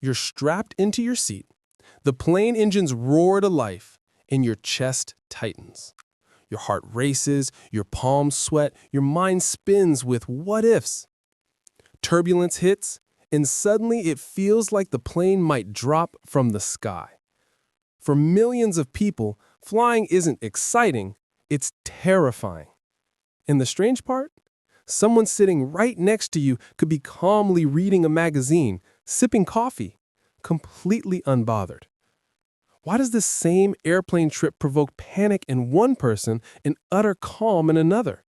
You're strapped into your seat, the plane engines roar to life, and your chest tightens. Your heart races, your palms sweat, your mind spins with what ifs. Turbulence hits, and suddenly it feels like the plane might drop from the sky. For millions of people, flying isn't exciting, it's terrifying. And the strange part? Someone sitting right next to you could be calmly reading a magazine, sipping coffee, completely unbothered. Why does this same airplane trip provoke panic in one person and utter calm in another?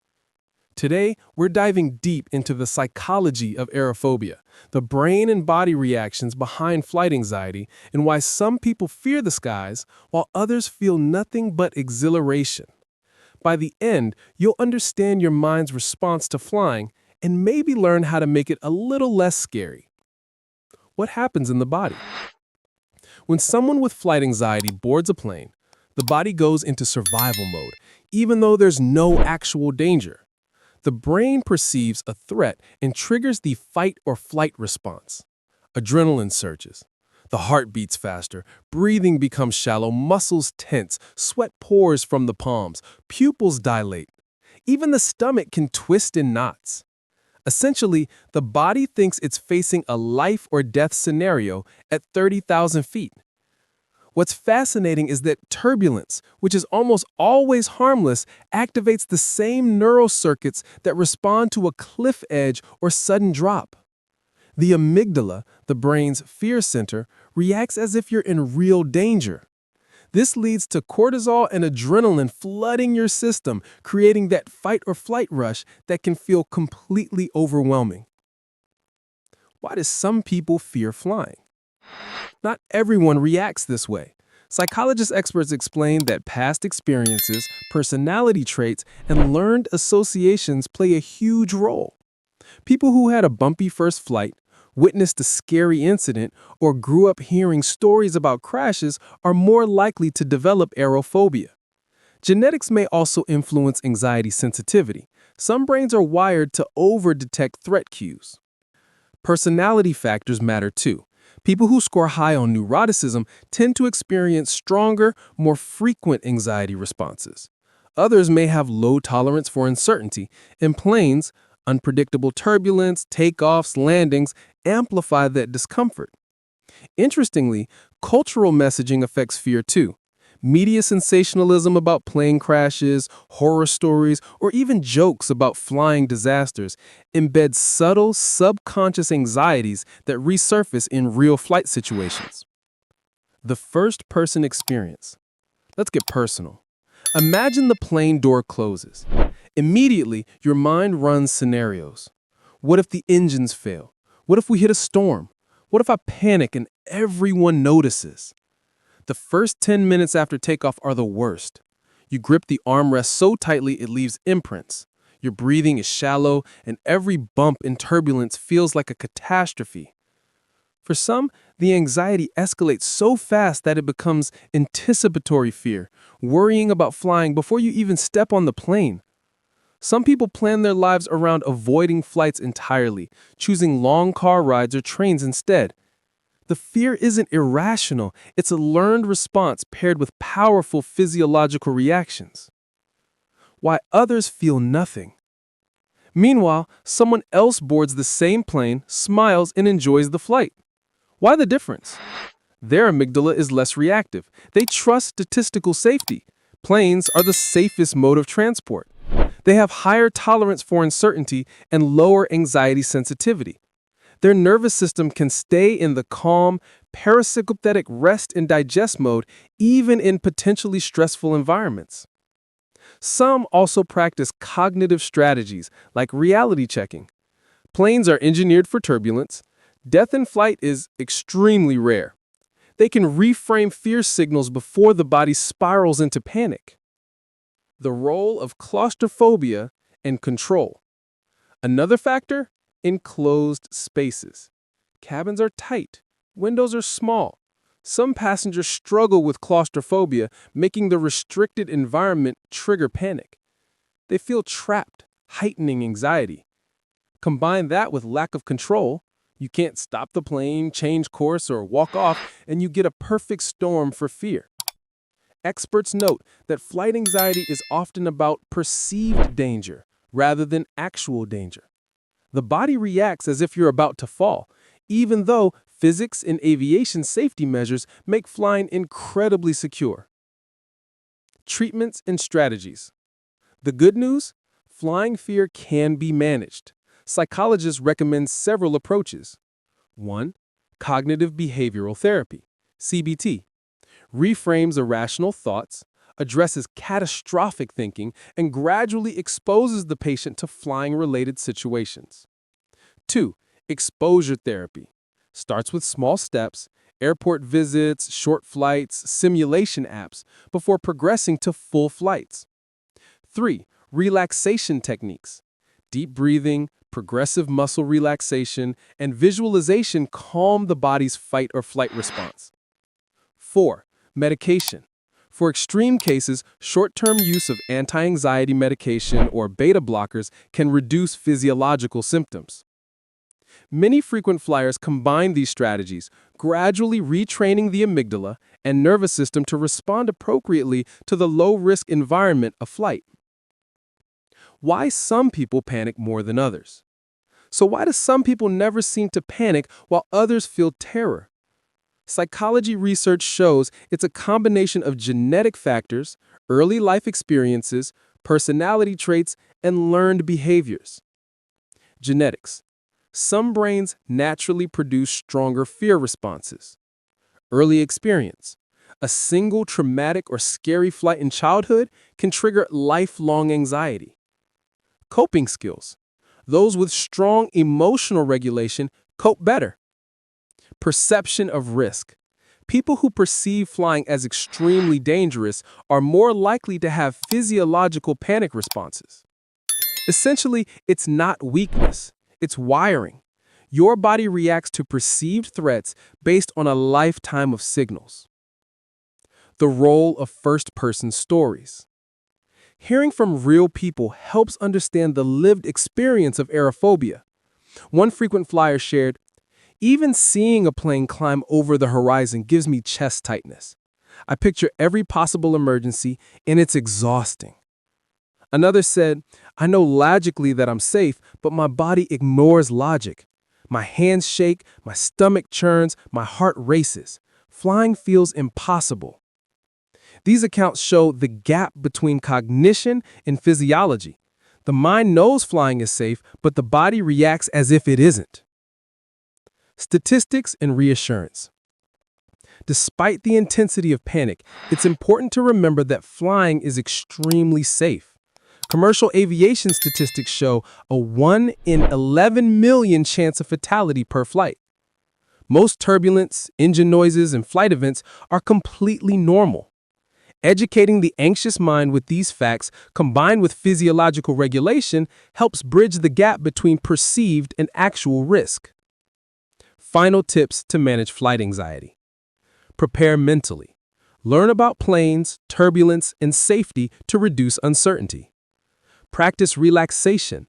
Today, we're diving deep into the psychology of aerophobia, the brain and body reactions behind flight anxiety, and why some people fear the skies while others feel nothing but exhilaration. By the end, you'll understand your mind's response to flying and maybe learn how to make it a little less scary. What happens in the body? When someone with flight anxiety boards a plane, the body goes into survival mode, even though there's no actual danger. The brain perceives a threat and triggers the fight or flight response. Adrenaline surges. The heart beats faster, breathing becomes shallow, muscles tense, sweat pours from the palms, pupils dilate. Even the stomach can twist in knots. Essentially, the body thinks it's facing a life or death scenario at 30,000 feet. What's fascinating is that turbulence, which is almost always harmless, activates the same neural circuits that respond to a cliff edge or sudden drop. The amygdala, the brain's fear center, reacts as if you're in real danger. This leads to cortisol and adrenaline flooding your system, creating that fight or flight rush that can feel completely overwhelming. Why do some people fear flying? Not everyone reacts this way. Psychologist experts explain that past experiences, personality traits, and learned associations play a huge role. People who had a bumpy first flight, witnessed a scary incident, or grew up hearing stories about crashes are more likely to develop aerophobia. Genetics may also influence anxiety sensitivity. Some brains are wired to over-detect threat cues. Personality factors matter too. People who score high on neuroticism tend to experience stronger, more frequent anxiety responses. Others may have low tolerance for uncertainty. In planes, unpredictable turbulence, takeoffs, landings amplify that discomfort. Interestingly, cultural messaging affects fear too. Media sensationalism about plane crashes, horror stories, or even jokes about flying disasters embed subtle, subconscious anxieties that resurface in real flight situations. The first-person experience. Let's get personal. Imagine the plane door closes. Immediately, your mind runs scenarios. What if the engines fail? What if we hit a storm? What if I panic and everyone notices? The first 10 minutes after takeoff are the worst. You grip the armrest so tightly it leaves imprints. Your breathing is shallow, and every bump in turbulence feels like a catastrophe. For some, the anxiety escalates so fast that it becomes anticipatory fear, worrying about flying before you even step on the plane. Some people plan their lives around avoiding flights entirely, choosing long car rides or trains instead. The fear isn't irrational, it's a learned response paired with powerful physiological reactions. Why others feel nothing. Meanwhile, someone else boards the same plane, smiles, and enjoys the flight. Why the difference? Their amygdala is less reactive. They trust statistical safety. Planes are the safest mode of transport. They have higher tolerance for uncertainty and lower anxiety sensitivity. Their nervous system can stay in the calm, parasympathetic rest and digest mode even in potentially stressful environments. Some also practice cognitive strategies like reality checking. Planes are engineered for turbulence. Death in flight is extremely rare. They can reframe fear signals before the body spirals into panic. The role of claustrophobia and control. Another factor? Enclosed spaces. Cabins are tight. Windows are small. Some passengers struggle with claustrophobia, making the restricted environment trigger panic. They feel trapped, heightening anxiety. Combine that with lack of control, You can't stop the plane, change course, or walk off, and you get a perfect storm for fear. Experts note that flight anxiety is often about perceived danger rather than actual danger. The body reacts as if you're about to fall, even though physics and aviation safety measures make flying incredibly secure. Treatments and strategies. The good news? Flying fear can be managed. Psychologists recommend several approaches. 1. Cognitive behavioral therapy, CBT, reframes irrational thoughts, addresses catastrophic thinking, and gradually exposes the patient to flying-related situations. 2. Exposure therapy, starts with small steps, airport visits, short flights, simulation apps, before progressing to full flights. 3. Relaxation techniques, deep breathing, progressive muscle relaxation, and visualization calm the body's fight or flight response. 4. Medication. For extreme cases, short-term use of anti-anxiety medication or beta blockers can reduce physiological symptoms. Many frequent flyers combine these strategies, gradually retraining the amygdala and nervous system to respond appropriately to the low-risk environment of flight. Why some people panic more than others? So why do some people never seem to panic while others feel terror? Psychology research shows it's a combination of genetic factors, early life experiences, personality traits, and learned behaviors. Genetics. Some brains naturally produce stronger fear responses. Early experience. A single traumatic or scary flight in childhood can trigger lifelong anxiety. Coping skills. Those with strong emotional regulation cope better. Perception of risk. People who perceive flying as extremely dangerous are more likely to have physiological panic responses. Essentially, it's not weakness, it's wiring. Your body reacts to perceived threats based on a lifetime of signals. The role of first-person stories. Hearing from real people helps understand the lived experience of aerophobia. One frequent flyer shared, "Even seeing a plane climb over the horizon gives me chest tightness. I picture every possible emergency, and it's exhausting." Another said, "I know logically that I'm safe, but my body ignores logic. My hands shake, my stomach churns, my heart races. Flying feels impossible." These accounts show the gap between cognition and physiology. The mind knows flying is safe, but the body reacts as if it isn't. Statistics and reassurance. Despite the intensity of panic, it's important to remember that flying is extremely safe. Commercial aviation statistics show a 1 in 11 million chance of fatality per flight. Most turbulence, engine noises, and flight events are completely normal. Educating the anxious mind with these facts, combined with physiological regulation, helps bridge the gap between perceived and actual risk. Final tips to manage flight anxiety. Prepare mentally. Learn about planes, turbulence, and safety to reduce uncertainty. Practice relaxation,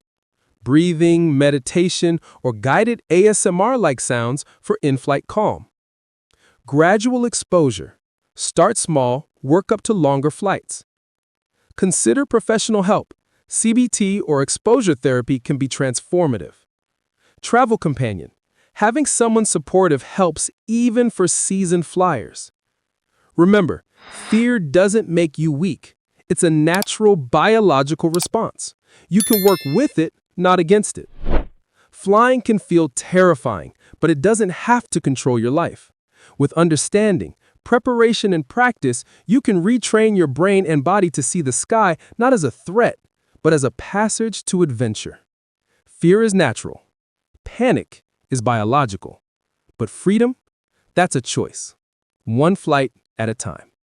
breathing, meditation, or guided ASMR-like sounds for in-flight calm. Gradual exposure. Start small, work up to longer flights. Consider professional help. CBT or exposure therapy can be transformative. Travel companion. Having someone supportive helps even for seasoned flyers. Remember, fear doesn't make you weak. It's a natural biological response. You can work with it, not against it. Flying can feel terrifying, but it doesn't have to control your life. With understanding, preparation, and practice, you can retrain your brain and body to see the sky not as a threat, but as a passage to adventure. Fear is natural. Panic is biological. But freedom, that's a choice. One flight at a time.